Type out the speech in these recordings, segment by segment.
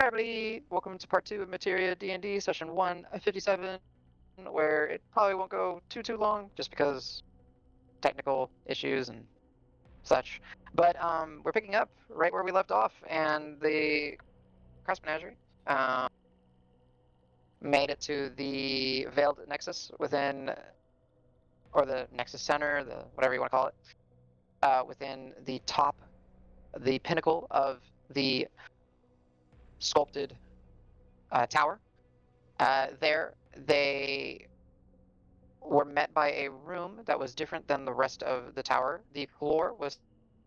everybody, welcome to part 2 of Materia D&D session 157, where it probably won't go too long, just because technical issues and such. But we're picking up right where we left off, and the Crass Menagerie made it to the Veiled Nexus within, or the Nexus Center, the whatever you want to call it, within the top, the pinnacle of the sculpted tower. There, they were met by a room that was different than the rest of the tower. The floor was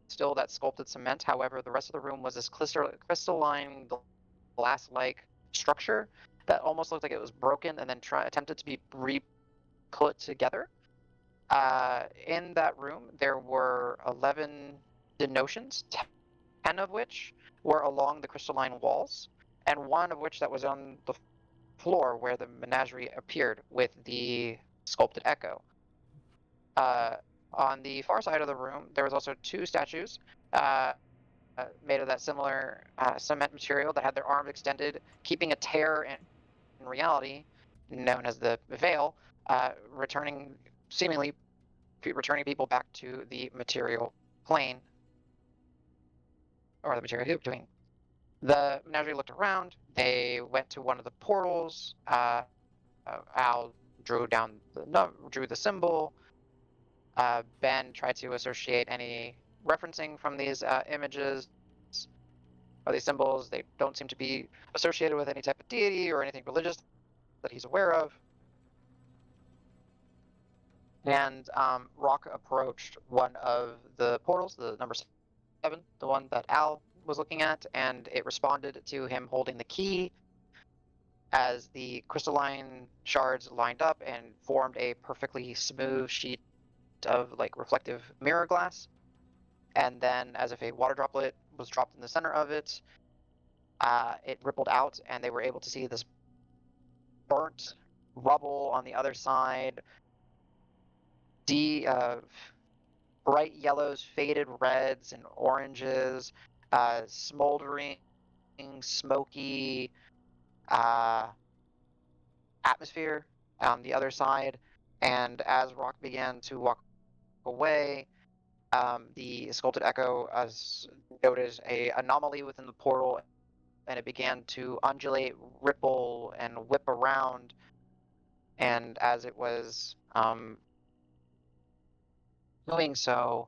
still that sculpted cement. However, the rest of the room was this crystalline, glass-like structure that almost looked like it was broken and then attempted to be re-put together. In that room, there were 11 denotions, 10 of which were along the crystalline walls, and one of which that was on the floor where the menagerie appeared with the sculpted echo. On the far side of the room, there was also 2 statues made of that similar cement material that had their arms extended, keeping a tear in reality, known as the veil, seemingly returning people back to the material plane, or the material between. The menagerie looked around. They went to one of the portals. Al drew the symbol. Ben tried to associate any referencing from these images or these symbols. They don't seem to be associated with any type of deity or anything religious that he's aware of. And Rock approached one of the portals, the number 7, the one that Al was looking at, and it responded to him holding the key as the crystalline shards lined up and formed a perfectly smooth sheet of reflective mirror glass. And then, as if a water droplet was dropped in the center of it, it rippled out, and they were able to see this burnt rubble on the other side, bright yellows, faded reds, and oranges, smoldering, smoky atmosphere on the other side. And as Rock began to walk away, the sculpted echo noticed an anomaly within the portal, and it began to undulate, ripple, and whip around. And as it was doing so,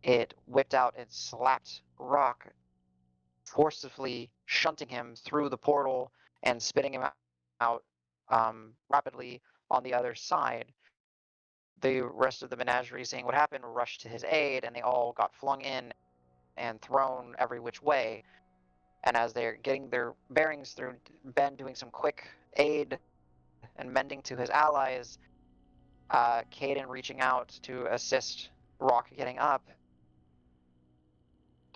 it whipped out and slapped Rock, forcibly shunting him through the portal and spitting him out rapidly on the other side. The rest of the menagerie, seeing what happened, rushed to his aid, and they all got flung in and thrown every which way. And as they're getting their bearings through, Ben doing some quick aid and mending to his allies, Caden reaching out to assist Rock getting up.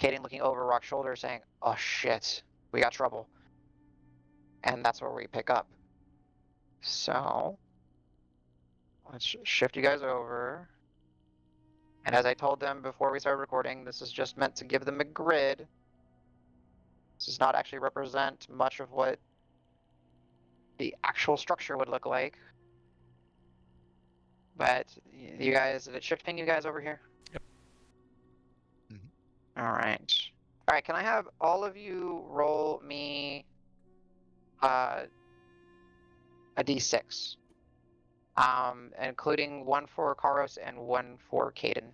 Caden looking over Rock's shoulder saying, "Oh shit, we got trouble." And that's where we pick up. So let's shift you guys over. And as I told them before we started recording, this is just meant to give them a grid. This does not actually represent much of what the actual structure would look like. But you guys, is it shifting you guys over here? Yep. All right. All right, can I have all of you roll me a d6? Including one for Karos and one for Caden,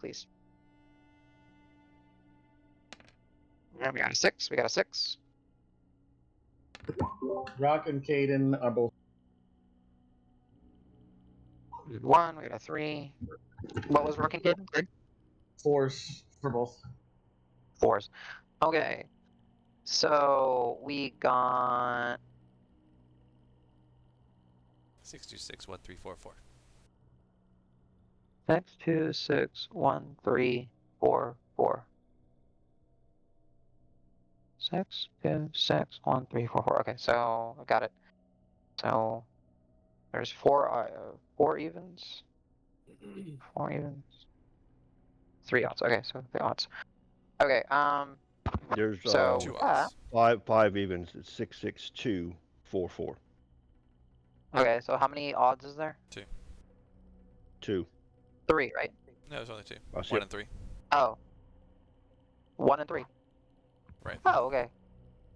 please. And we got a 6. We got a 6. Rock and Caden are both. We did 1. We got a 3. What was Rock and Caden? 4s for both. 4s. Okay. So we got 6261344. 6, 2, 6, 1, 3, 4, 4. 6, 2, 6, 1, 3, 4, 4. Okay, so I got it. So there's 4 evens. 4 evens. 3 odds. Okay, so 3 odds. Okay, There's So Two yeah. odds. five evens. It's 66244. Okay, so how many odds is there? 2. 3, right? No, there's only 2. I see 1 it. and 3. Oh. 1 and 3. Right. Oh, okay.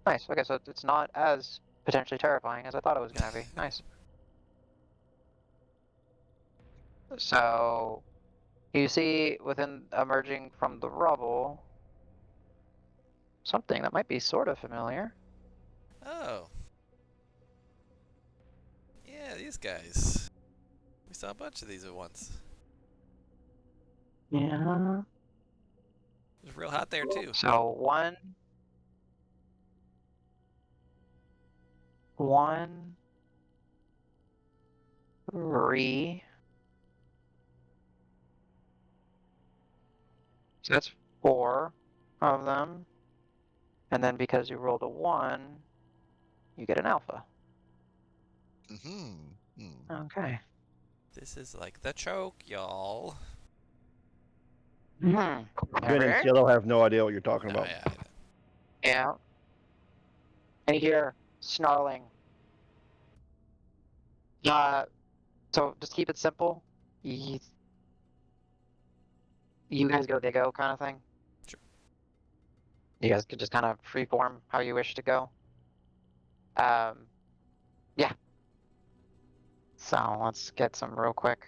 Nice. Okay, so it's not as potentially terrifying as I thought it was gonna be. Nice. So you see within emerging from the rubble something that might be sort of familiar. Oh. Yeah, these guys. We saw a bunch of these at once. Yeah. It was real hot there too. So one, 3. So that's 4 of them. And then because you rolled a 1, you get an alpha. Okay. This is like the choke, y'all. Hmm. Ben and Cielo have no idea what you're talking Oh, about. yeah. Yeah. And you hear snarling. So just keep it simple. You guys go, they go kind of thing. Sure. You guys could just kind of freeform how you wish to go. Yeah. So let's get some real quick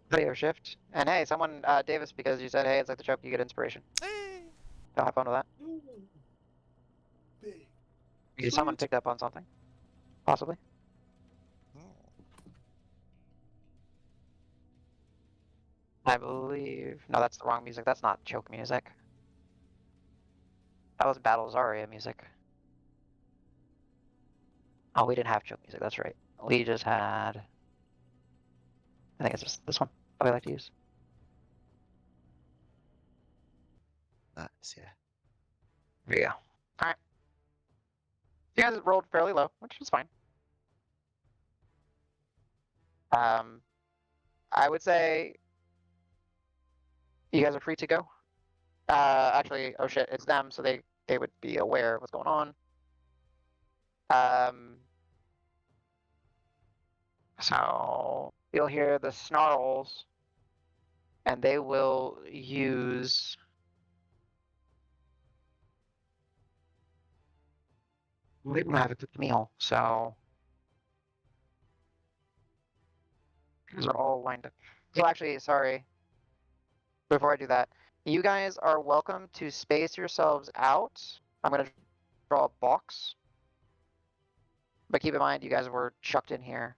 video shift. And hey, someone, Davis, because you said, hey, it's like the choke, you get inspiration. Hey. So have fun with that. Big. Maybe someone picked up on something. Possibly. I believe. No, that's the wrong music. That's not choke music. That was Battle Zarya music. Oh, we didn't have choke music. That's right. We just had. I think it's just this one that we like to use. Nice, yeah. There you go. All right. You guys rolled fairly low, which is fine. I would say you guys are free to go. Actually, oh shit, it's them, so they would be aware of what's going on. So you'll hear the snarls, and they will use. We don't have a good meal, so these are all lined up. So actually, sorry. Before I do that, you guys are welcome to space yourselves out. I'm gonna draw a box, but keep in mind you guys were chucked in here.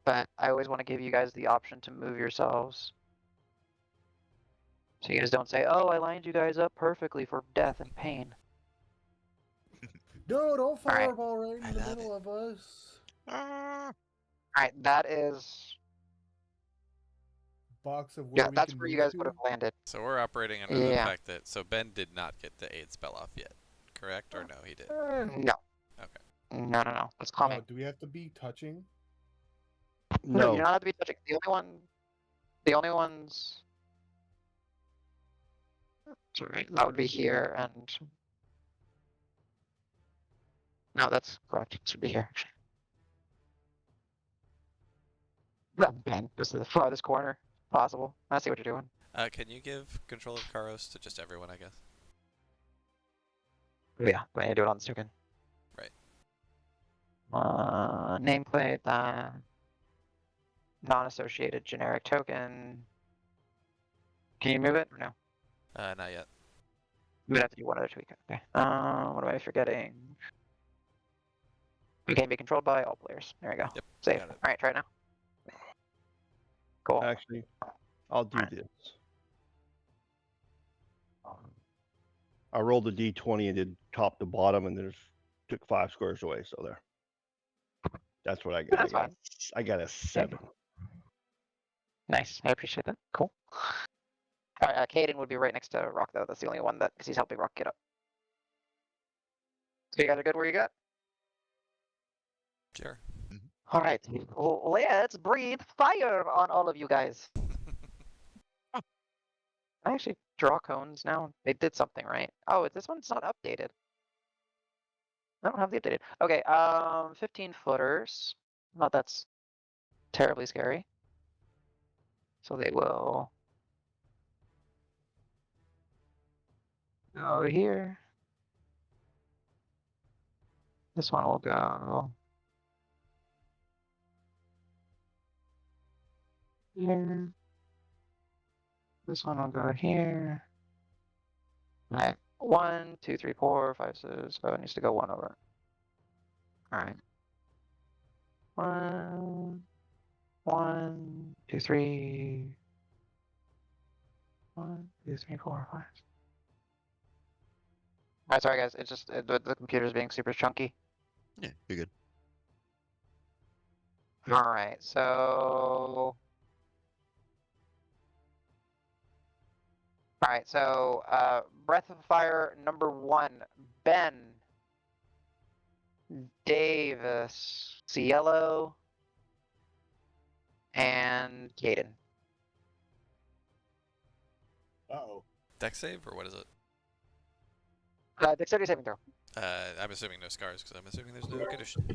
But I always want to give you guys the option to move yourselves. So you guys don't say, oh, I lined you guys up perfectly for death and pain. No, don't right. fireball right I in the love middle of us. Alright, that is. Box of where Yeah, we that's can where you move guys to. would have landed. So we're operating under the Yeah. fact that Ben did not get the aid spell off yet, correct? Or no, he did. No. Okay. No. It's coming. Do we have to be touching? No, you No. don't have to be touching. The only ones. Sorry, that would be here and. No, that's correct. This would be here. Ben, just to the farthest corner possible. I see what you're doing. Can you give control of Karos to just everyone, I guess? Yeah, go ahead and do it on the token. Right. Nameplate, non-associated generic token. Can you move it or no? Not yet. You would have to do one other tweak. Okay. What am I forgetting? We can be controlled by all players. There we go. Yep. Save. Got it. All right, try it now. Cool. Actually, I'll do this. I rolled a d20 and did top to bottom, and took 5 squares away. So there. That's what I got. That's fine. I got a 7. Nice. I appreciate that. Cool. All right, Caden would be right next to Rock though. That's the only one because he's helping Rock get up. So you guys are good where you got? Sure. All right. Let's breathe fire on all of you guys. actually draw cones now? They did something, right? Oh, this one's not updated. I don't have the updated. Okay, 15 footers. Not that's terribly scary. So they will go here. This one will go here. This one will go here. Alright. 1, 2, 3, 4, 5, 6. Oh, it needs to go one over. Alright. 1, 1, 2, 3. 1, 2, 3, 4, 5. Alright, sorry guys. It's just the computer's being super chunky. Yeah, you're good. Alright, so. Alright, so Breath of Fire number 1, Ben, Davis, Cielo, and Caden. Uh-oh. Deck save or what is it? Dexterity saving throw. I'm assuming no scars because I'm assuming there's no condition.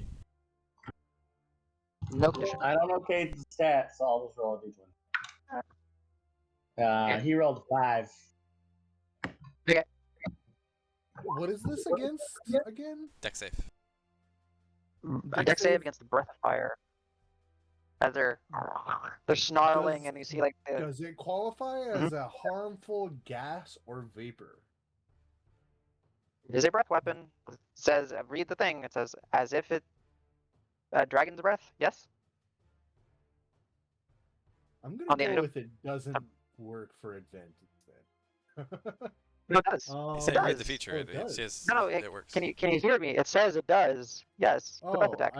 No condition. I don't know Cade's stats, so I'll just roll a d20. He rolled 5. What is this against again? Deck save. A dex save against the Breath of Fire. As they're snarling, and you see like the, Does it qualify as a harmful gas or vapor? it is a breath weapon. It says, read the thing. It says, as if it dragon's breath. Yes. I'm On gonna the go item. with it doesn't work for advantage then. No, it does. Oh, You it said read the does. feature. Oh, It, it does. says No, it works. Can you hear me? It says it does. Yes. The breath Oh, attack.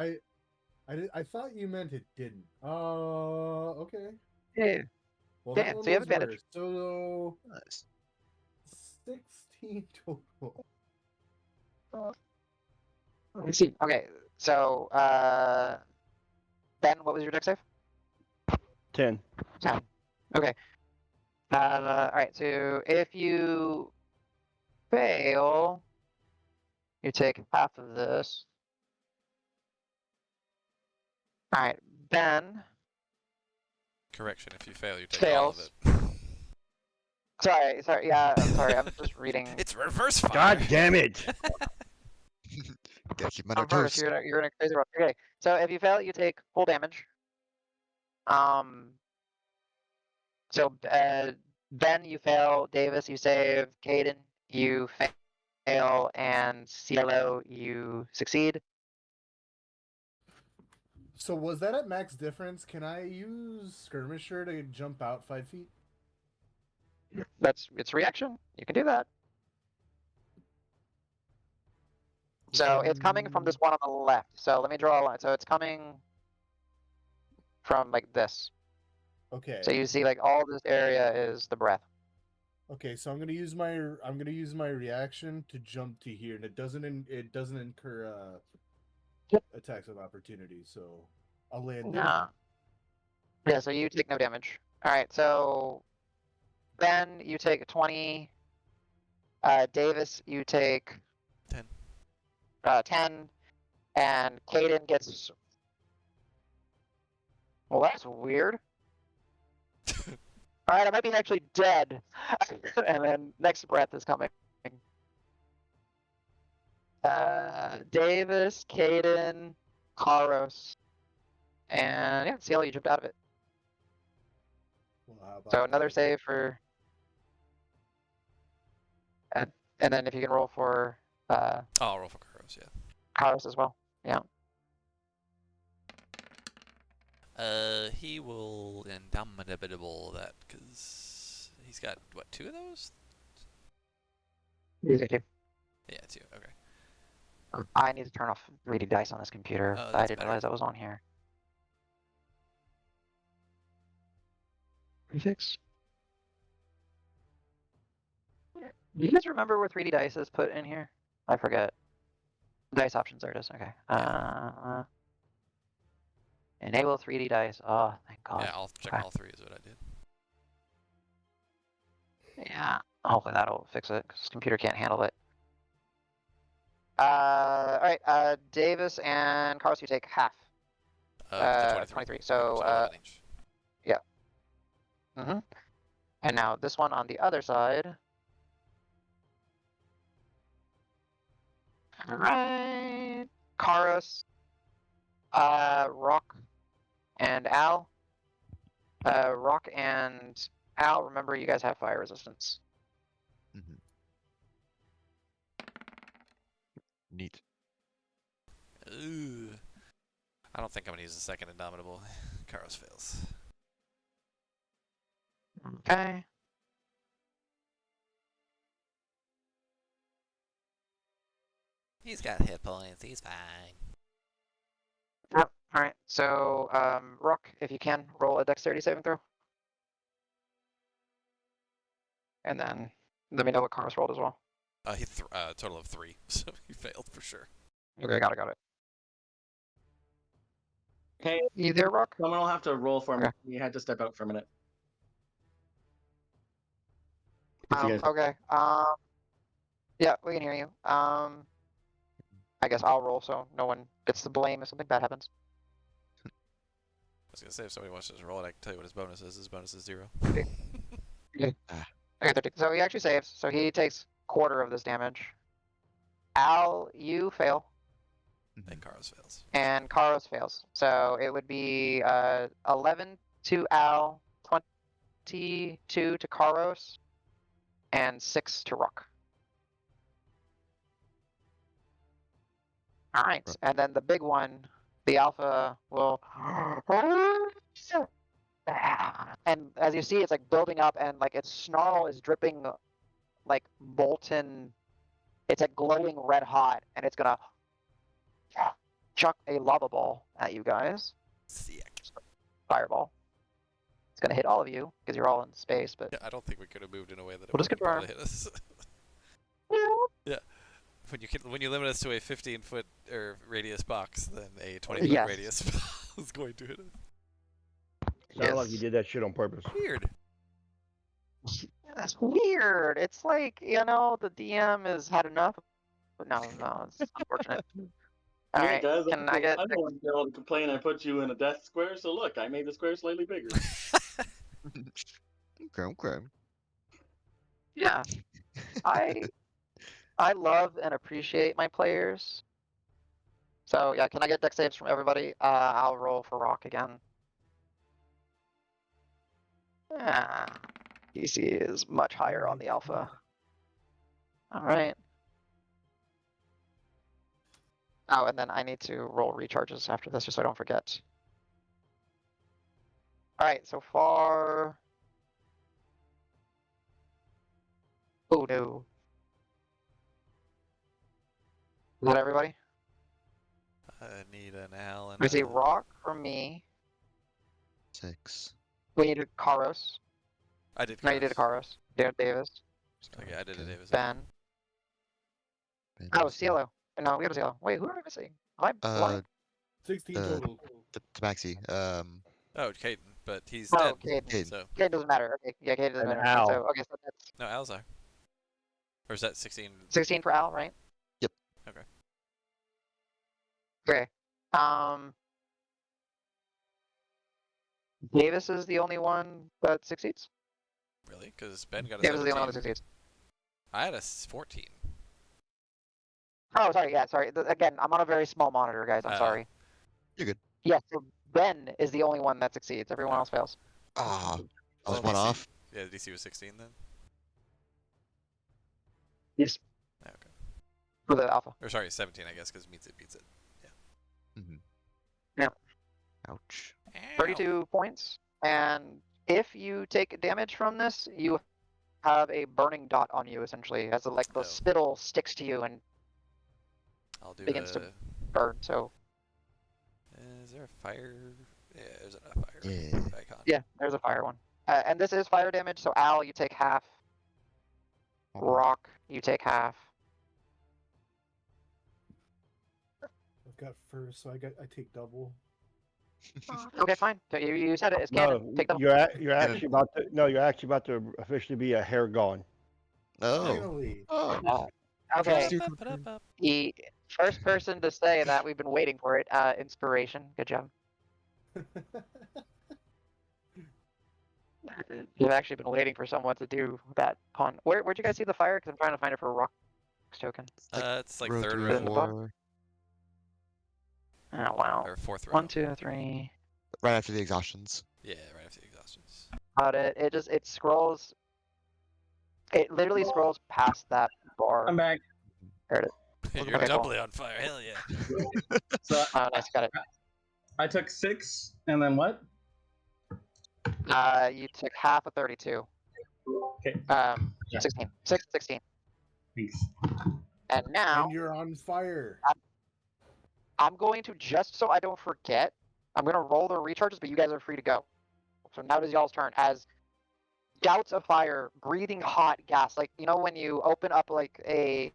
I thought you meant it didn't. Okay. Yeah. Well, Yeah, that one so you have was advantage. worse. So Nice. 16 total. Let me see. Okay, so Ben, what was your dex save? 10. 10. Okay. All right. So if you fail, you take half of this. All right, Ben. Correction. If you fail, you take all of Fails. it. Sorry. Yeah, I'm sorry. I'm just reading. It's reverse fire. God damn it! Gotta keep 'em on our Reverse. toes. You're in a crazy rock. Okay. So if you fail, you take full damage. So Ben, you fail. Davis, you save. Caden, you fail, and Cielo, you succeed. So was that at max difference? Can I use Skirmisher to jump out 5 feet? It's reaction. You can do that. So it's coming from this one on the left. So let me draw a line. So it's coming from like this. Okay. So you see like all this area is the breath. Okay, so I'm gonna use my reaction to jump to here, and it doesn't incur Yep. attacks of opportunity. So I'll land. Nah. Yeah, so you take no damage. All right, so Ben, you take 20. Davis, you take 10. 10, and Caden gets. Well, that's weird. All right, I might be actually dead. And then next breath is coming. Davis, Caden, Karos, and yeah, see how you jumped out of it. Well, how about So another that? save for, and then if you can roll for Oh, I'll roll for Kuros, yeah. Karos as well. Yeah. He will indomitable that because he's got what, 2 of those? Easy too. Yeah, 2. Okay. I need to turn off 3D dice on this computer. Oh, I that's didn't better. realize that was on here. Prefix. Do you guys remember where 3D dice is put in here? I forget. Dice options, there it is. Okay. Enable 3D dice. Oh, thank God. Yeah, I'll check Okay. all 3 is what I did. Yeah, hopefully that'll fix it because computer can't handle it. All right, Davis and Carlos, you take half. The 23. 23. Okay, So, roll advantage. mm-hmm. And now this one on the other side. All right, Karos, Rock, and Al. Rock and Al, remember you guys have fire resistance. Hmm. Neat. Ooh. I don't think I'm gonna use the second Indomitable. Karos fails. Okay. He's got hit points. He's fine. Yep. All right. So, Rock, if you can, roll a dexterity saving throw. And then let me know what Karos rolled as well. He total of 3, so he failed for sure. Okay, got it. Okay, You there, Rock? someone will have to roll for me. Okay. We had to step out for a minute. Oh, You guys- okay. Yeah, we can hear you. I guess I'll roll so no one gets the blame if something bad happens. I was gonna say if somebody wants to roll it, I can tell you what his bonus is. His bonus is 0. Okay, 13. So he actually saves. So he takes quarter of this damage. Al, you fail, And Karos fails. and Karos fails. So it would be 11 to Al, 22 to Karos, and 6 to Rock. All right, Right. and then the big one, the alpha will. And as you see, it's like building up, and like its snarl is dripping like molten. It's like glowing red hot, and it's gonna chuck a lava ball at you guys. Sick. Fireball. It's gonna hit all of you because you're all in space. But Yeah, I don't think we could have moved in a way that it We'll just wouldn't be able to confirm. hit us. When you limit us to a 15-foot or radius box, then a 20-foot Yes. radius is going to hit us. Sounded like Yes. you did that shit on purpose. Weird. That's weird. It's like the DM has had enough. But no, it's unfortunate. All Hey right, guys, can I get? I don't want to be able to complain I put you in a death square, so look, I made the square slightly bigger. Okay. Yeah, I love and appreciate my players. So yeah, can I get dex saves from everybody? I'll roll for Rock again. DC is much higher on the alpha. All right. Oh, and then I need to roll recharges after this just so I don't forget. All right, so far. Oh no. Is that everybody? I need an Al and We see a... Rock for me. 6. We needed Karos. I did No, you did a Karos. Karos. Davis. Okay, I did a Okay. Davis. Ben. Ben Oh, was there. Cielo. No, we got a Cielo. Wait, who am I missing? Am I blind? 16 Uh, total. Tabaxi. Oh, Caden, but he's Oh, dead. Caden. Caden. So, Caden doesn't matter. Okay, yeah, Caden doesn't And matter. Al. So okay, so that's no, Al's are. Or is that 16? 16 for Al, right? Yep. Okay. Okay. Davis is the only one that succeeds. Really? Because Ben got a Davis is the 17. only one that succeeds. I had a 14. Oh, sorry. Yeah, sorry. Again, I'm on a very small monitor, guys. I'm sorry. You're good. Yeah, so Ben is the only one that succeeds. Everyone else fails. Ah, I was Well, one DC off. Yeah, DC was 16 then? Yes. Yeah, okay. For the alpha. Or sorry, 17, I guess, because beats it. Mm-hmm. Yeah. Ouch. 32 points. And if you take damage from this, you have a burning dot on you, essentially, as the Oh. spittle sticks to you and I'll do begins a... to burn. So Is there a fire? Yeah, there's a fire Yeah. icon. yeah, there's a fire one. And this is fire damage. So Al, you take half. Rock, you take half. I've got first, so I take double. Okay, fine. So you said it. It's No, canon. Take them. you're actually about to. No, you're actually about to officially be a hair gone. Oh. Finally. Oh. Okay. Still Ba-da-ba-ba-da-ba. The first person to say that we've been waiting for it. Inspiration. Good job. You've actually been waiting for someone to do that pun. Where'd you guys see the fire? Because I'm trying to find it for a Rock's token. It's like row third 3 row or 4. Oh wow. or fourth row. 1, 2, 3. Right after the exhaustions. Yeah, right after the exhaustions. About it. It scrolls. It literally scrolls past that bar. I'm back. There it is. You're Okay, cool. doubly on fire. Hell yeah. So Oh, nice. Got it. I took 6, and then what? You took half of 32. Okay. Yeah. 16. 16. Thanks. And now And you're on fire. I'm going to, just so I don't forget, I'm going to roll the recharges, but you guys are free to go. So now it is y'all's turn as gouts of fire, breathing hot gas. Like, you know, when you open up like an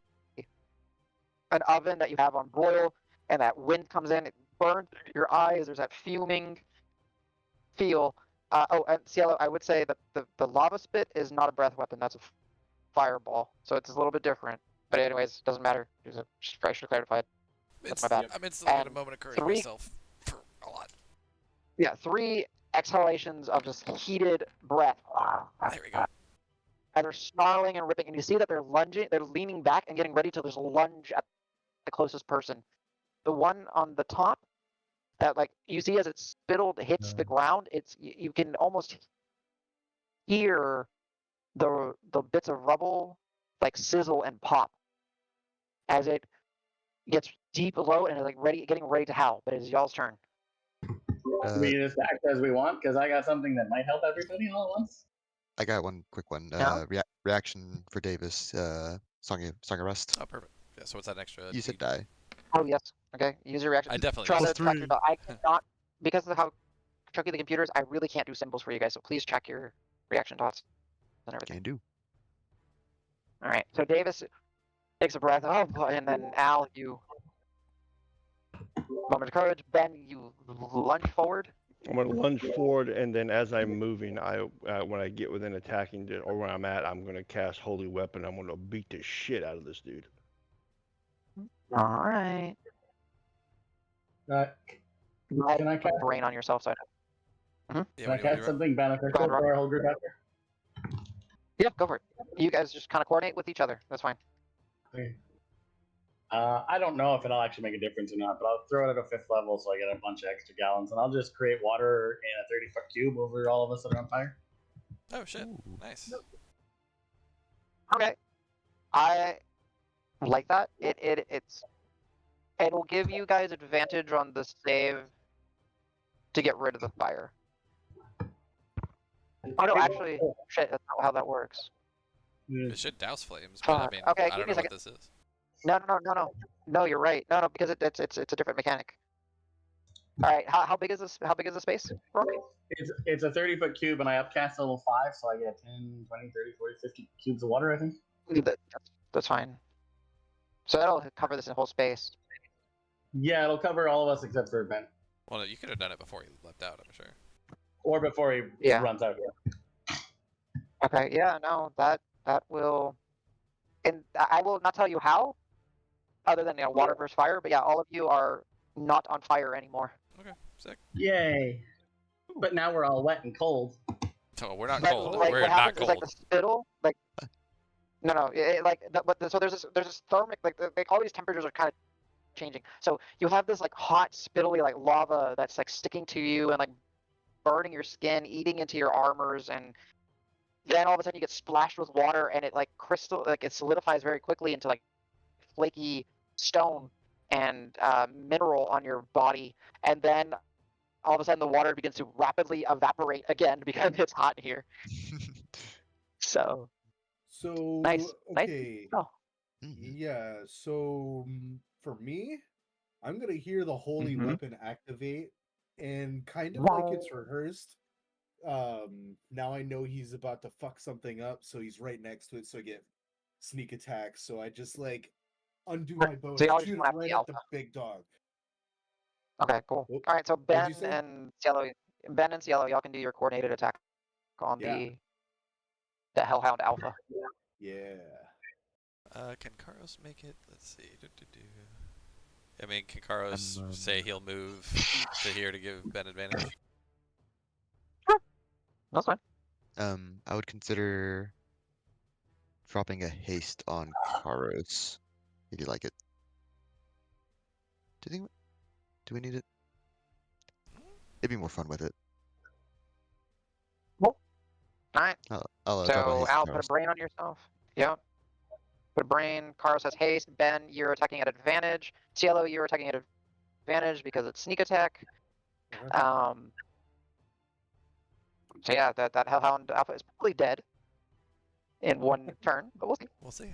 oven that you have on broil and that wind comes in, it burns your eyes. There's that fuming feel. And Cielo, I would say that the lava spit is not a breath weapon. That's a fireball. So it's a little bit different. But anyways, doesn't matter. Just I should clarify it. That's my bad. I'm instantly gonna And moment of courage 3 myself for a lot. Yeah, 3 exhalations of just heated breath. There we go. And they're snarling and ripping, and you see that they're lunging, they're leaning back and getting ready to just lunge at the closest person. The one on the top, that like you see as its spittle hits the ground, you can almost hear the bits of rubble like sizzle and pop as it gets deep low and is like getting ready to howl. But it is y'all's turn. We just act as we want because I got something that might help everybody all at once. I got one quick one. Yeah? Reaction for Davis. Song of Rest. Oh, perfect. Yeah, so what's that extra? You said D- die. Oh yes. Okay. Use your reaction. I definitely Try used to it. track your thought. I cannot, because of how chunky the computer is, I really can't do symbols for you guys. So please check your reaction dots and everything. Can do. All right. So Davis takes a breath. Oh boy. And then Al, you moment of courage. Ben, you lunge forward. I'm gonna lunge forward, and then as I'm moving, when I get within attacking or where I'm at, I'm gonna cast Holy Weapon. I'm gonna beat the shit out of this dude. All right. Can I cast, Brain on yourself, so Yeah, can I cast something beneficial Go ahead, Rob. for our whole group after? yeah, go for it. You guys just kind of coordinate with each other. That's fine. Okay. I don't know if it'll actually make a difference or not, but I'll throw it at a 5th level so I get a bunch of extra gallons, and I'll just create water in a 30-foot cube over all of us that are on fire. Oh shit! Ooh. Nice. Okay. I like that. It'll give you guys advantage on the save to get rid of the fire. Oh no, actually, shit, that's not how that works. It should douse flames, but I Fuck. mean, Okay, I give don't me know a what this is. No, you're right. No, because it's a different mechanic. All right, how big is this? How big is the space? Rook? It's a 30-foot cube, and I upcast level 5, so I get 10, 20, 30, 40, 50 cubes of water, I think. That's fine. So that'll cover this whole space. Yeah, it'll cover all of us except for Ben. Well, no, you could have done it before he leapt out. I'm sure. Or before he Yeah. runs out. Okay, yeah, no, that will, and I will not tell you how, other than water versus fire. But yeah, all of you are not on fire anymore. Okay, sick. Yay. But now we're all wet and cold. Oh, we're not But, cold. like, We're what not happens is, like, cold. the spittle, like, no, so there's this thermic, like all these temperatures are kind of changing. So you have this like hot, spittly like lava that's like sticking to you and like burning your skin, eating into your armors, and then all of a sudden you get splashed with water and it like it solidifies very quickly into like flaky stone and mineral on your body, and then all of a sudden the water begins to rapidly evaporate again because it's hot here. So Nice. Nice. Okay. Oh. Yeah. So for me, I'm gonna hear the holy Mhm. weapon activate, and kind of like it's rehearsed. Now I know he's about to fuck something up, so he's right next to it, so I get sneak attack. So I just like undo my bow So y'all and just shoot went it after right the at the big dog. Okay, cool. Whoop. All right, so What'd Ben you say? and Cielo, y'all can do your coordinated attack on Yeah. the Hellhound Alpha. Yeah. Can Karos make it? Let's see. I mean, can Karos I'm, say he'll move to here to give Ben advantage? That's fine. I would consider dropping a haste on Karos if you like it. Do we need it? It'd be more fun with it. All right. I'll drop a So haste on Al, put a Karos. brain on yourself. Yep. Put a brain. Carlos has haste. Ben, you're attacking at advantage. Cielo, you're attacking at advantage because it's sneak attack. So yeah, that Hellhound Alpha is probably dead in one turn, but we'll see. We'll see.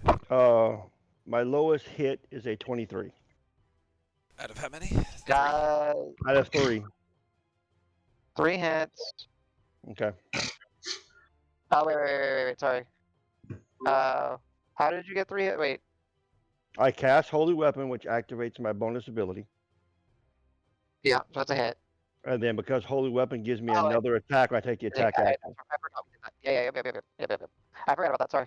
My lowest hit is a 23 Out of how many? out of 3. 3 hits. Okay. Oh wait, sorry. How did you get 3 hit? Wait. I cast Holy Weapon, which activates my bonus ability. Yeah, so that's a hit. And then because Holy Weapon gives me Oh, another attack, I take the attack action. I forgot we did that. Yeah. I forgot about that. Sorry.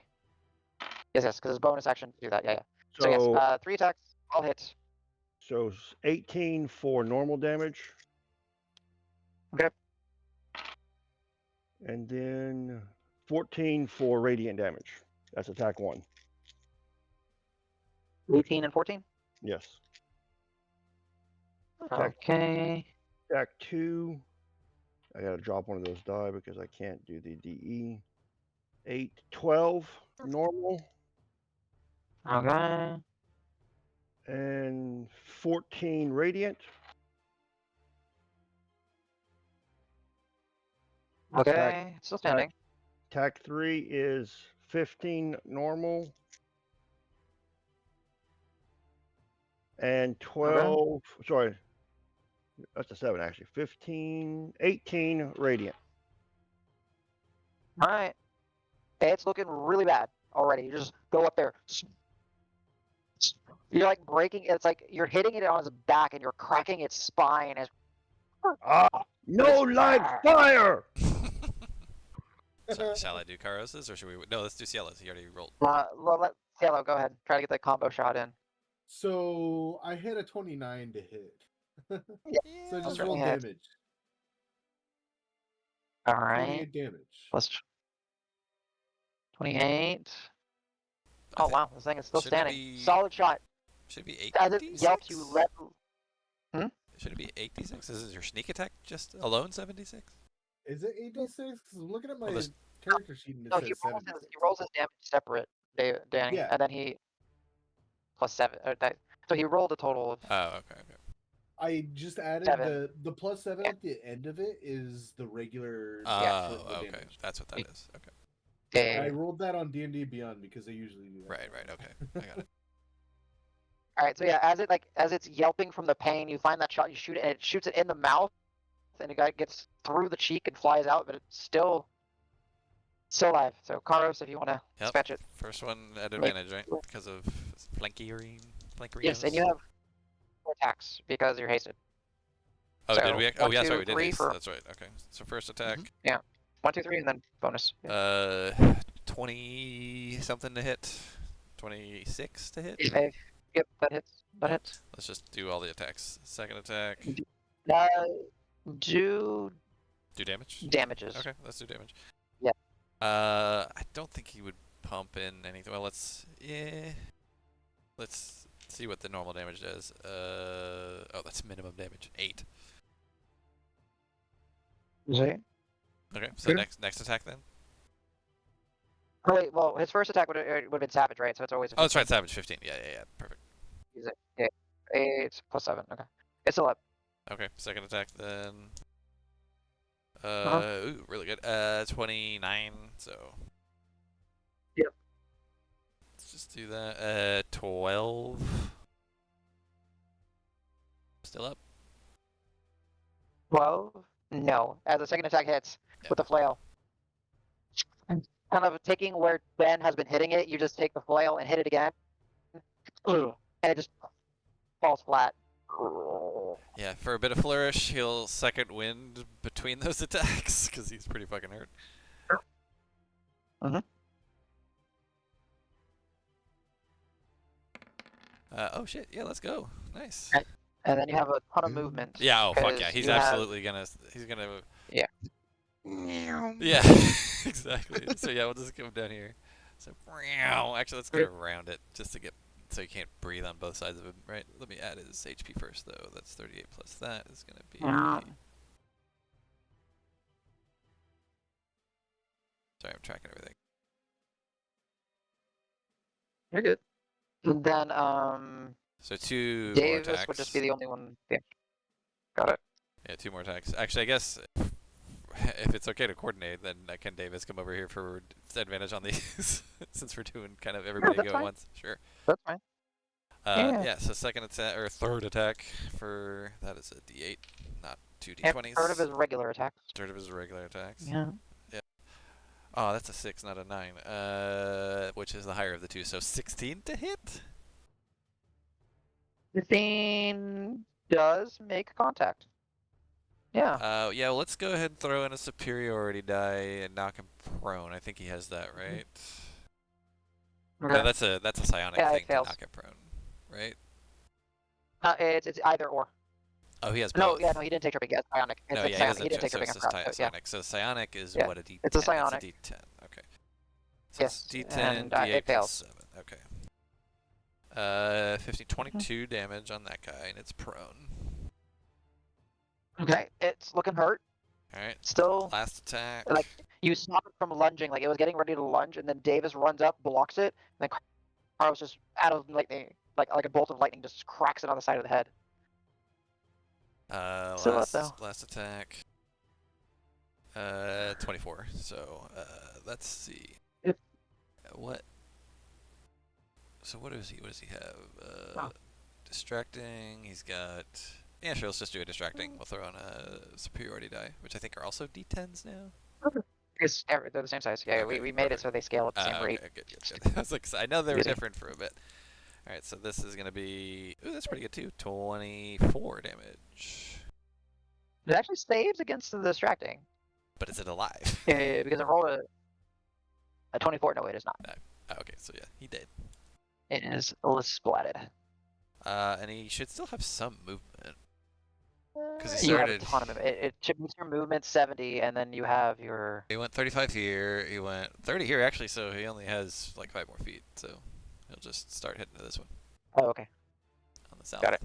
Yes, because it's bonus action to do that. Yeah. So yes, 3 attacks, all hits. So 18 for normal damage. Okay. And then 14 for radiant damage. That's attack 1. 18 and 14. Yes. Okay. Attack 2. I gotta drop one of those die because I can't do the DE. 8, 12 normal, Okay. and 14 radiant. Okay. Still standing. Attack 3 is 15 normal, and 12. Sorry, that's a 7 actually. 18 radiant. All right. It's looking really bad already. You just go up there. You're like breaking. It's like you're hitting it on its back and you're cracking its spine. As Ah, no light fire. So, shall I do Karos's or should we? No, let's do Cielo's. He already rolled. let Cielo go ahead. Try to get that combo shot in. So I hit a 29 to hit. So just roll certainly hit. damage. All right. 28 damage. Let's 28. I Oh think- wow, this thing is still should it standing. be- Solid shot. Should it be As it 86? yelps, you let. Should it be 86? Is your sneak attack just alone 76? Is it 86? Because I'm looking at my there's- character sheet and it No, says he 76. rolls his damage separate, Danny, Yeah. and then he plus 7. So he rolled a total of. Oh, okay. I just added 7. the plus 7 at the end of it is the regular Oh, short okay. damage. That's what that is. Okay. And I rolled that on D&D Beyond because they usually do that. Right. Okay. I got it. All right, so yeah, as it's yelping from the pain, you find that shot, you shoot it, and it shoots it in the mouth, and it gets through the cheek and flies out, but it's still alive. So Karos, if you want to Yep. dispatch it. First one at advantage, right? Because of flanking. Yes, and you have 4 attacks because you're hasted. Oh, so did we? Oh, 1, yeah, 2, sorry, we did 3 haste. for- That's right. Okay. So first attack. 1, 2, 3, and then bonus. 20 something to hit. 26 to hit. Yep, that hits. That hits. Let's just do all the attacks. Second attack. Do Do damage. damages. Okay, let's do damage. Yeah. I don't think he would pump in anything. Well, let's see what the normal damage does. Oh, that's minimum damage. 8. See? Okay, so Okay. next attack then. Oh wait, well, his first attack would have been savage, right? So it's always. Oh, that's right, savage 15. Yeah, perfect. Yeah, 8 plus 7. Okay, it's still up. Okay, second attack then. Uh-huh. Ooh, really good. 29. So. Yep. Let's just do that. 12. Still up. 12. No, as the second attack hits Yep. with the flail. Kind of taking where Ben has been hitting it, you just take the flail and hit it again, and it just falls flat. Yeah, for a bit of flourish, he'll second wind between those attacks because he's pretty fucking hurt. Mhm. Oh shit! Yeah, let's go. Nice. Right. And then you have a ton of movement. Yeah. Oh fuck yeah! 'cause He's you have- absolutely gonna. He's gonna. Yeah. Yeah. Exactly. So yeah, we'll just come down here. So actually, let's go around it just to get so you can't breathe on both sides of him. Right. Let me add his HP first though. That's 38 plus that is gonna be. Sorry, I'm tracking everything. You're good. And then So 2 more Davis attacks. would just be the only one. Yeah. Got it. Yeah, 2 more attacks. Actually, I guess if it's okay to coordinate, then can Davis come over here for advantage on these, since we're doing kind of everybody that's go fine. at once. Sure. That's fine. Yeah. Yeah. So second attack or third attack for that is a D8, not 2 And D20s. third of his regular attacks. Third of his regular attacks. Yeah. Oh, that's a 6, not a 9. Which is the higher of the two. So 16 to hit. 15 does make contact. Yeah. Yeah. Well, let's go ahead and throw in a superiority die and knock him prone. I think he has that, right? No, that's a psionic Yeah, it thing to fails. knock him prone, right? It's either or. Oh, he has No, both. yeah, no, he didn't take tripping. It's psionic. It's No, a yeah, psionic. He didn't take so tripping it's across. just So, yeah. psionic. So psionic is Yeah. what, a D10? It's a psionic. It's a D10. Okay. So Yes, it's D10, and, D8 it plus fails. 7. Okay. 15, 22 damage on that guy, and it's prone. Okay, it's looking hurt. All right. Still, Last attack. like, you stop it from lunging. Like, it was getting ready to lunge, and then Davis runs up, blocks it, and then Carlos just, out of lightning, like a bolt of lightning, just cracks it on the side of the head. Still up, though. Last attack. 24. So let's see. Yep. What? So what does he have? Oh. Distracting. He's got. Yeah, sure. Let's just do a distracting. We'll throw on a superiority die, which I think are also D10s now. They're the same size. Yeah, Okay, we made it so they scale at the same rate. Okay, good. I was like, I know they were Easy. different for a bit. All right, so this is gonna be. Ooh, that's pretty good too. 24 damage. It actually saves against the distracting. But is it alive? Because it rolled a 24. No, it is not. Oh, okay, so yeah, he did. It is splatted. And he should still have some movement. 'Cause he You have started- a ton of movement. It should be your movement 70, and then you have your. He went 35 here. He went 30 here actually. So he only has like 5 more feet. So he'll just start heading to this one Oh, okay. on the south. Got it.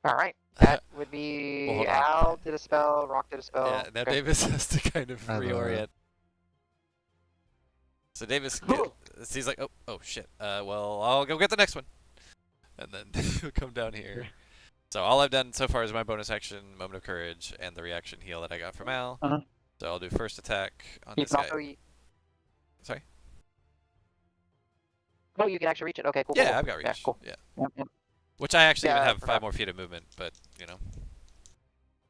All right. That would Well, be hold on. Al did a spell, Rock did a spell. Yeah. Now Okay. Davis has to kind of I have a- reorient. So Davis, he's like, oh shit. Well, I'll go get the next one, and then he'll come down here. So all I've done so far is my bonus action, moment of courage, and the reaction heal that I got from Al. Uh-huh. So I'll do first attack on You this can guy. also. Sorry. Oh, you can actually reach it. Okay, cool. Yeah, cool. I've got reach. Yeah, cool. Yeah. Yep. Which I actually even Yeah, I have 5 forgot. more feet of movement, but you know.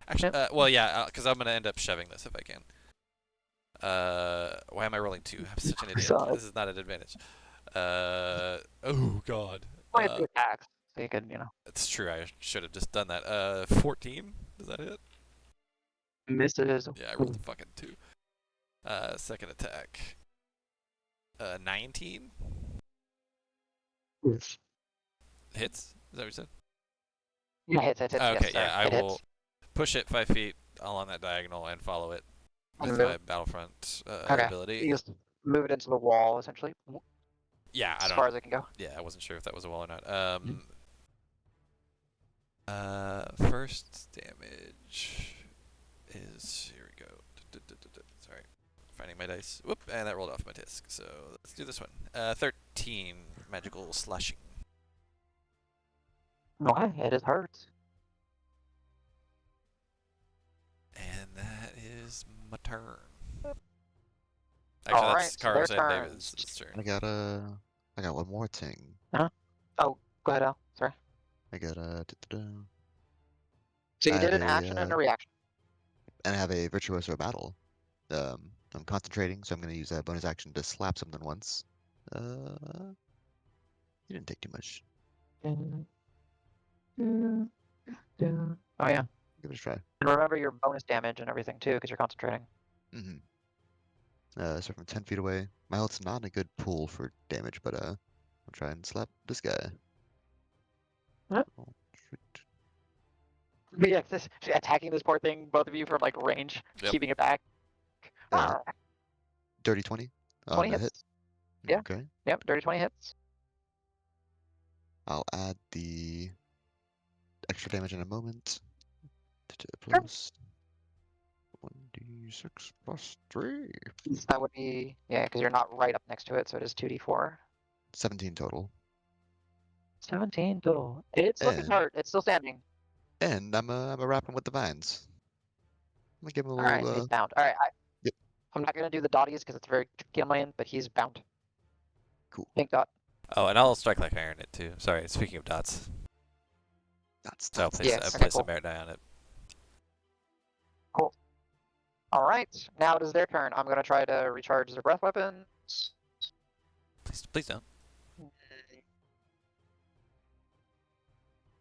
Actually, well, yeah, because I'm gonna end up shoving this if I can. Why am I rolling 2? I'm such an idiot. Sorry. This is not an advantage. Oh god. Only 2 attacks, so you could, It's true. I should have just done that. 14. Does that hit? misses. Yeah, I rolled a fucking 2. Second attack. 19 Yes. hits. Is that what you said? Yeah, hits. Okay, yes, yeah, I sorry. It will hits. push it 5 feet along that diagonal and follow it with Okay. my battlefront Okay. ability. You just move it into the wall, essentially, Yeah, I as don't. far as it can go. Yeah, I wasn't sure if that was a wall or not. First damage is here we go. Sorry, finding my dice. Whoop, and that rolled off my disc. So let's do this one. 13 magical slashing. Okay, it is hurt. And that is my turn. All Actually, right, that's so their Carlos and turns. David's turn. I got one more thing. Oh, go ahead, Al. Sorry. I got a. So you I did have an action and a a reaction. And I have a virtuoso battle. I'm concentrating, so I'm going to use a bonus action to slap something once. You didn't take too much. Yeah. Oh yeah. Give it a try. And remember your bonus damage and everything too, because you're concentrating. Mm-hmm. Start from 10 feet away. My health's not in a good pool for damage, but I'll try and slap this guy. Yep. Oh, shoot. But yeah, attacking this poor thing, both of you from like range, Yep. keeping it back. Dirty 20 on 20 the hit. hits. Yeah. Okay. Yep, dirty 20 hits. I'll add the extra damage in a moment. Plus 1d6 plus 3. That would be, yeah, because you're not right up next to it, so it is 2d4. 17 total. 17 total. It's looking And- hard. It's still standing. And I'm a wrapping with the vines. I'm gonna give him a All right, so little. he's bound. All right, Yep. I'm not gonna do the dotties because it's very tricky on my end, but he's bound. Cool. Pink dot. Oh, and I'll strike like iron it too. Sorry, speaking of dots. That's So I'll place, Yes, I'll okay, place cool. a merit die on it. All right, now it is their turn. I'm gonna try to recharge their breath weapons. Please don't.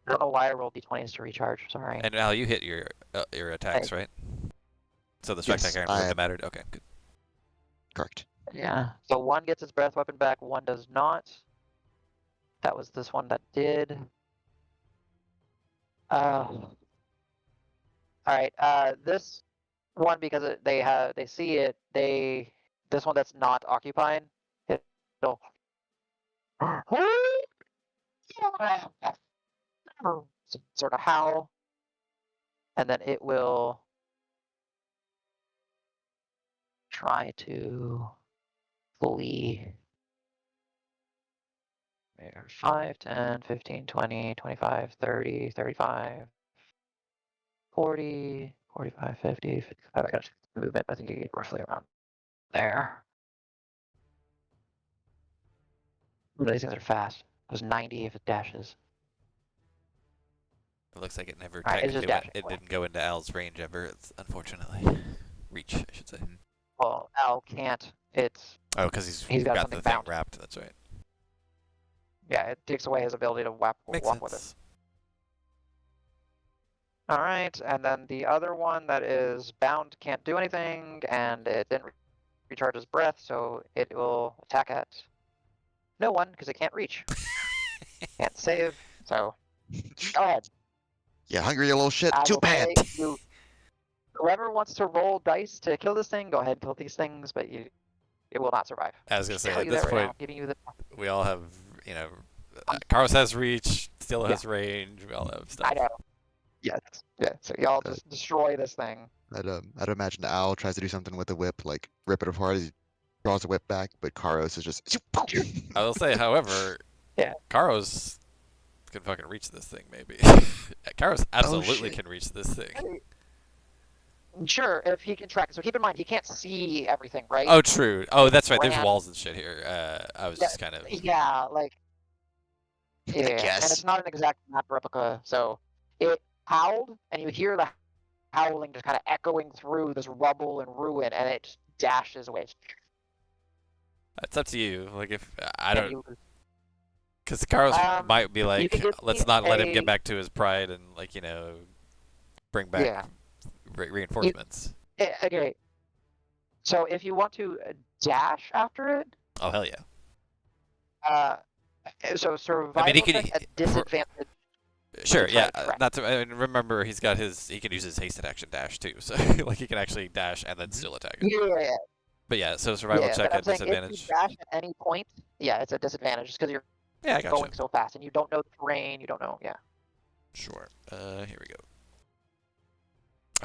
I don't know why I rolled d20s to recharge. Sorry. And Al, you hit your attacks, right? So the strike Yes, like iron wouldn't I- have mattered. Okay, good. correct. Yeah. So one gets his breath weapon back, one does not. That was this one that did. All right. This one because they see it. This one that's not occupied. It'll sort of howl, and then it will try to flee. 5, 10, 15, 20, 25, 30, 35, 40, 45, 50, 55. I got movement. I think you get roughly around there. These things are fast. It was 90 if it dashes. It looks like it never Alright, it's just technically went, dashing it away. didn't go into Al's range ever. It's unfortunately reach, I should say. Well, Al can't. It's Oh, because He's got got something the thing bound. wrapped. That's right. yeah, it takes away his ability to walk Makes with it. sense. All right, and then the other one that is bound can't do anything, and it didn't recharge his breath, so it will attack at no one because it can't reach. Can't save. So go ahead. Yeah, hungry you little shit. I Two will pan. say whoever wants to roll dice to kill this thing, go ahead and kill these things, but it will not survive. I was gonna say Tell at you this that right now, point giving you the we all have Carlos has reach, Steel Yeah. has range. We all have stuff. I know. Yes. Yeah. So y'all just destroy this thing. I'd imagine Owl tries to do something with the whip, like rip it apart as he draws the whip back, but Karos is just. I will say, however, Yeah. Karos can fucking reach this thing. Maybe Karos absolutely shit. can reach this thing. Sure, if he can track. So keep in mind, he can't see everything, right? Oh, true. Oh, that's right. There's Ran- walls and shit here. I was just kind of. Yeah, like. Yeah, and guess. it's not an exact map replica, so it howled, and you hear the howling just kind of echoing through this rubble and ruin, and it just dashes away. It's up to you. Like if I And don't, you- because Karos might be can like, give let's me not let him a- get back to his pride and bring back Yeah. reinforcements. Okay. So if you want to dash after it, Oh hell yeah. so survival he could- check at disadvantage. Sure, try yeah. to track. Not to I mean, remember, he can use his hasted action dash too, so like he can actually dash and then still attack it. Yeah. But yeah, so survival Yeah, check but I'm at saying disadvantage. if you dash at any point, yeah, it's a disadvantage just because you're Yeah, I got going so fast and you don't know the terrain, you don't know, yeah. Sure. Here we go.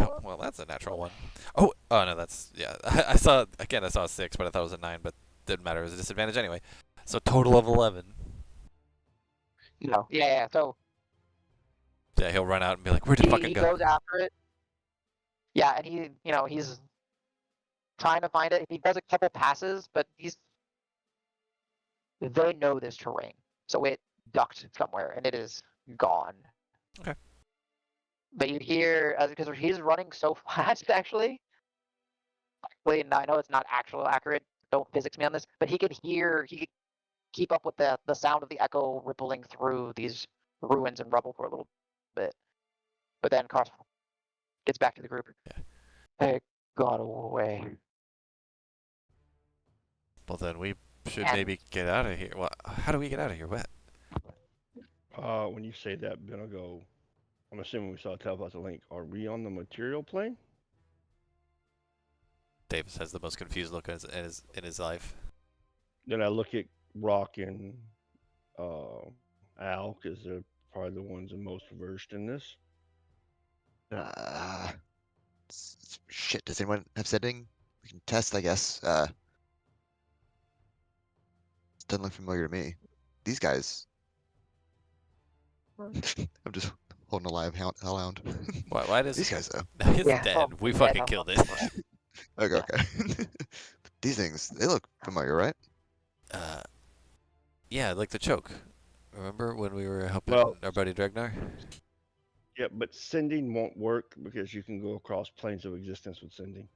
Oh, well, that's a natural one. Oh no, that's yeah. I saw a 6, but I thought it was a 9, but didn't matter. It was a disadvantage anyway. So total of 11. No. Yeah. So Yeah, he'll run out and be like, "Where'd it fucking he go?" goes after it. Yeah, and he's trying to find it. He does a couple passes, but they know this terrain, so it ducked somewhere and it is gone. Okay. But you hear because he's running so fast, actually. And I know it's not actually accurate. Don't physics me on this, but he could keep up with the sound of the echo rippling through these ruins and rubble for a little bit. But then Cross gets back to the group. Yeah. It got away. Well, then we should And- maybe get out of here. Well, how do we get out of here wet? When you say that, Ben, I'll go. I'm assuming we saw telepathic link. Are we on the material plane? Davis has the most confused look in his life. Then I look at Rock and Al, because they're probably the ones the most versed in this. Shit, does anyone have sending? We can test, I guess. It doesn't look familiar to me. These guys. I'm just holding a live hellhound. Why does These guys, though. No, he's Yeah. dead. We Yeah, fucking no. killed it. Okay, okay. These things, they look familiar, right? Yeah, like the choke. Remember when we were helping Well- our buddy Dregnar? Yeah, but sending won't work because you can go across planes of existence with sending.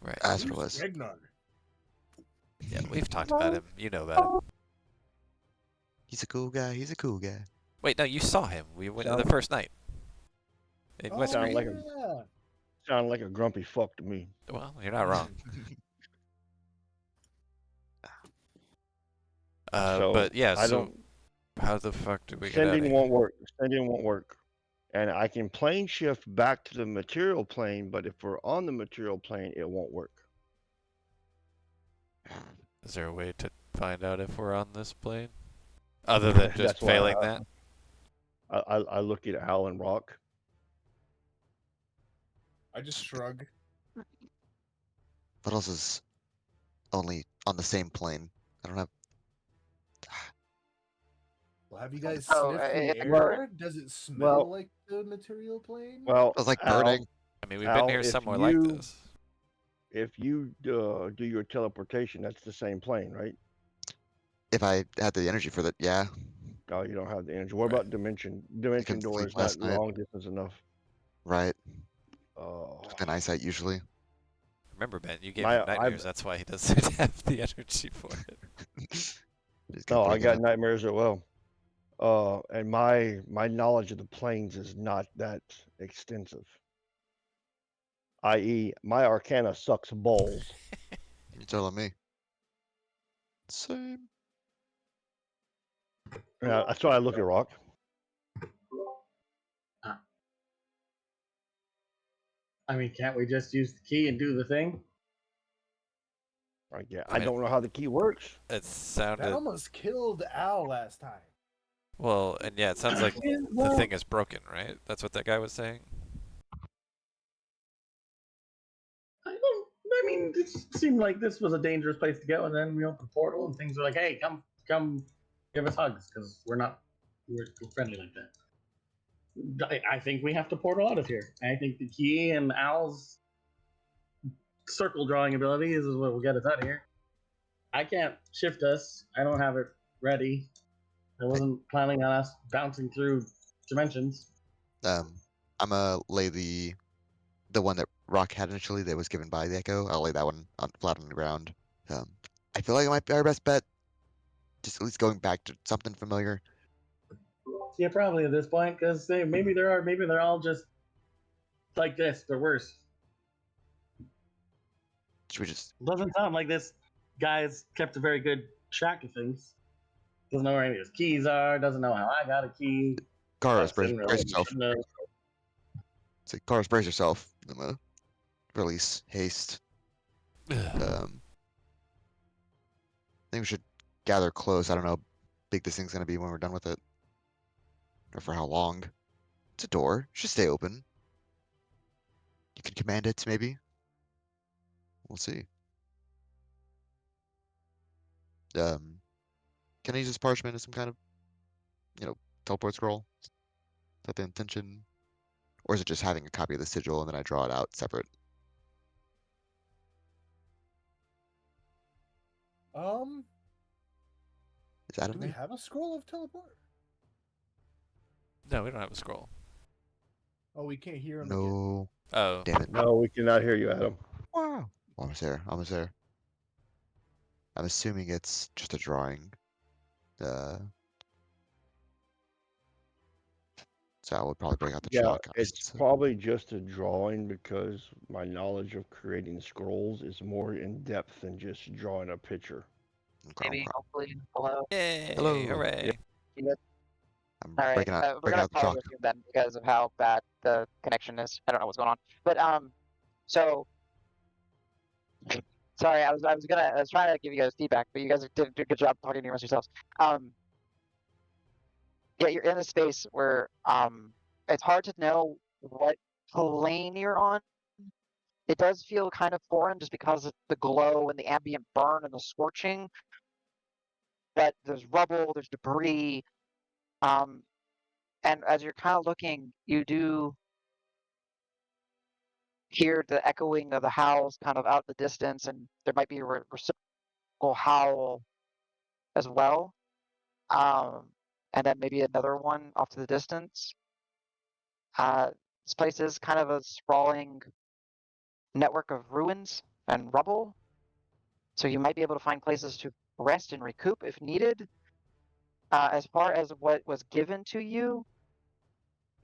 Right. That's what it Who's was. Ragnar? Yeah, we've talked about him. You know about him. He's a cool guy. He's a cool guy. Wait, no, you saw him. We went the Sound- first night. In Oh, West sound Green. like a- yeah. Sound like a grumpy fuck to me. Well, you're not wrong. So, But yeah, I so don't. how the fuck do we get out of Sending here? won't work. Sending won't work. And I can plane shift back to the material plane, but if we're on the material plane, it won't work. Is there a way to find out if we're on this plane? Other than just That's why failing that? I look at Al and Rock. I just shrug. What else is only on the same plane? I don't have. Well, have you guys Oh, sniffed the it's a air? Does it smell well- like the material plane? Well, Feels like Al, burning. I mean, we've Al, been here if somewhere like you- this. if you do your teleportation, that's the same plane, right? If I had the energy for that, yeah. Oh, you don't have the energy. What Right. about dimension? Dimension couldn't door sleep is not last night. long distance enough. Right. Oh, Within eyesight, usually. Remember, Ben, you gave My- him nightmares. That's why he doesn't have the energy for it. Just no, keep I putting got it nightmares as well. And my knowledge of the planes is not that extensive. I.e., my Arcana sucks balls. up. You're telling me. Same. Yeah, that's why I look at Rock. I mean, can't we just use the key and do the thing? I don't know how the key works. It That sounded almost killed Al last time. well, and yeah, it sounds like Yeah, the well, thing is broken, right? That's what that guy was saying. I mean, it seemed like this was a dangerous place to go, and then we opened the portal, and things were like, "Hey, come, give us hugs," because we're friendly like that. I think we have to portal out of here. I think the key and Al's circle drawing ability is what will get us out of here. I can't shift us. I don't have it ready. I wasn't planning on us bouncing through dimensions. I'm gonna lay the one that Rock had initially that was given by the Echo. I'll lay that one flat on the ground. I feel like it might be our best bet. Just at least going back to something familiar. Yeah, probably at this point, because maybe they're all just like this. They're worse. Should we just Doesn't sound like this guy's kept a very good track of things. Doesn't know where any of his keys are. Doesn't know how I got a key. Karos, brace Doesn't know yourself. shouldn't have. Say, Karos, brace yourself. I'm gonna release haste. I think we should gather close. I don't know how big this thing's gonna be when we're done with it. Or for how long. It's a door. It should stay open. You can command it, maybe. We'll see. Can I use this parchment as some kind of, teleport scroll? Is that the intention? Or is it just having a copy of the sigil and then I draw it out separate? Is that Do in we there? have a scroll of teleport? No, we don't have a scroll. Oh, we can't hear him again. No. Oh, Damn it. No, we cannot hear you, Adam. Wow. Almost there. Almost there. I'm assuming it's just a drawing. So So I would probably break out the Yeah, chalk. it's probably just a drawing because my knowledge of creating scrolls is more in depth than just drawing a picture. Maybe, hopefully, below. Yay! Hello. Hooray! I'm All right, breaking out, we're breaking gonna out the power chalk. with you then because of how bad the connection is. I don't know what's going on, but so sorry, I was trying to give you guys feedback, but you guys did a good job talking amongst yourselves. Yeah, you're in a space where it's hard to know what plane you're on. It does feel kind of foreign just because of the glow and the ambient burn and the scorching. But there's rubble, there's debris, and as you're kind of looking, you do hear the echoing of the howls kind of out in the distance, and there might be a reciprocal howl as well. And then maybe another one off to the distance. This place is kind of a sprawling network of ruins and rubble, so you might be able to find places to rest and recoup if needed. As far as what was given to you,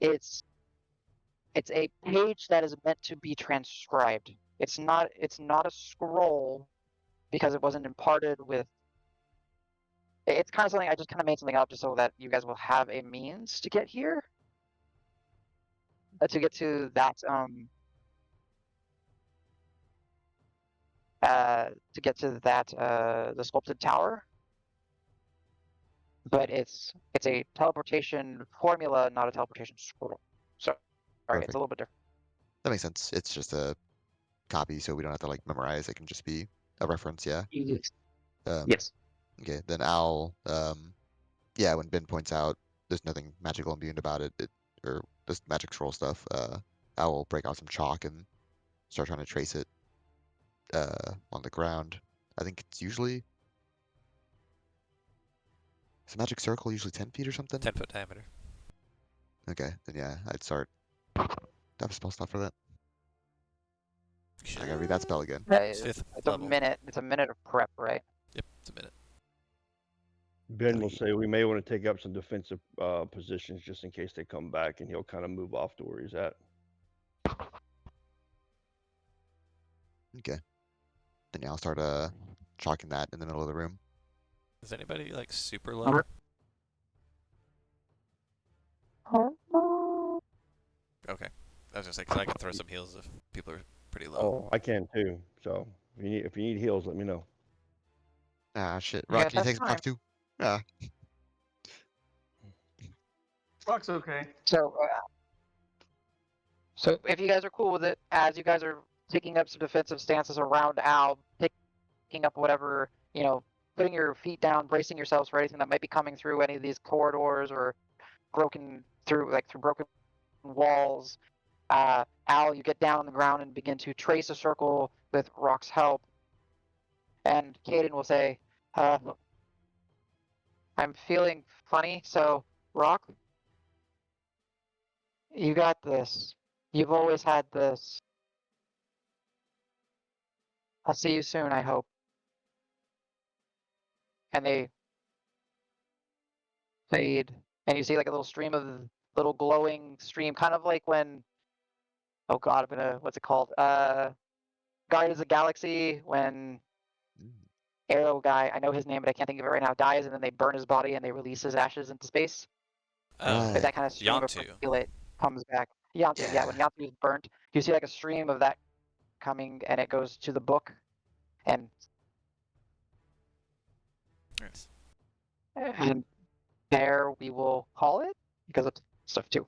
it's a page that is meant to be transcribed. It's not a scroll because it wasn't imparted with. It's kind of something I just kind of made something up just so that you guys will have a means to get here, to get to that the sculpted tower. But it's a teleportation formula, not a teleportation scroll. So, sorry, it's Perfect. a little bit different. That makes sense. It's just a copy, so we don't have to like memorize. It can just be a reference. Yeah. Yes. Okay. Then I'll. Yeah. When Ben points out there's nothing magical imbued about it, or this magic scroll stuff, I will break out some chalk and start trying to trace it on the ground. I think it's usually. Is a magic circle usually 10 feet or something? 10-foot diameter. Okay, then yeah, I'd start. Do I have a spell slot for that? I gotta read that spell again. It's fifth It's level. a minute. It's a minute of prep, right? Yep, it's a minute. Ben will say we may want to take up some defensive positions just in case they come back, and he'll kind of move off to where he's at. Okay. Then yeah, I'll start chalking that in the middle of the room. Is anybody like super low? Okay. I was gonna say because I can throw some heals if people are pretty low. Oh, I can too. So if you need heals, let me know. Ah, shit. Yeah, Rock, can you that's take some chalk too? Ah. Rock's okay. So if you guys are cool with it, as you guys are taking up some defensive stances around Al, picking up whatever, putting your feet down, bracing yourselves for anything that might be coming through any of these corridors or broken through broken walls. Al, you get down on the ground and begin to trace a circle with Rock's help. And Caden will say, I'm feeling funny, so Rock, you got this. You've always had this. I'll see you soon, I hope. And they fade, and you see like a little stream of little glowing stream, kind of like when, oh god, what's it called? Guardians of the Galaxy, when Arrow guy, I know his name, but I can't think of it right now, dies, and then they burn his body and they release his ashes into space. Oh, But that kind of stream of Yontu. particulate comes back. Yontu, yeah, when Yontu is burnt, you see like a stream of that coming, and it goes to the book, and Nice. there we will call it because of stuff too.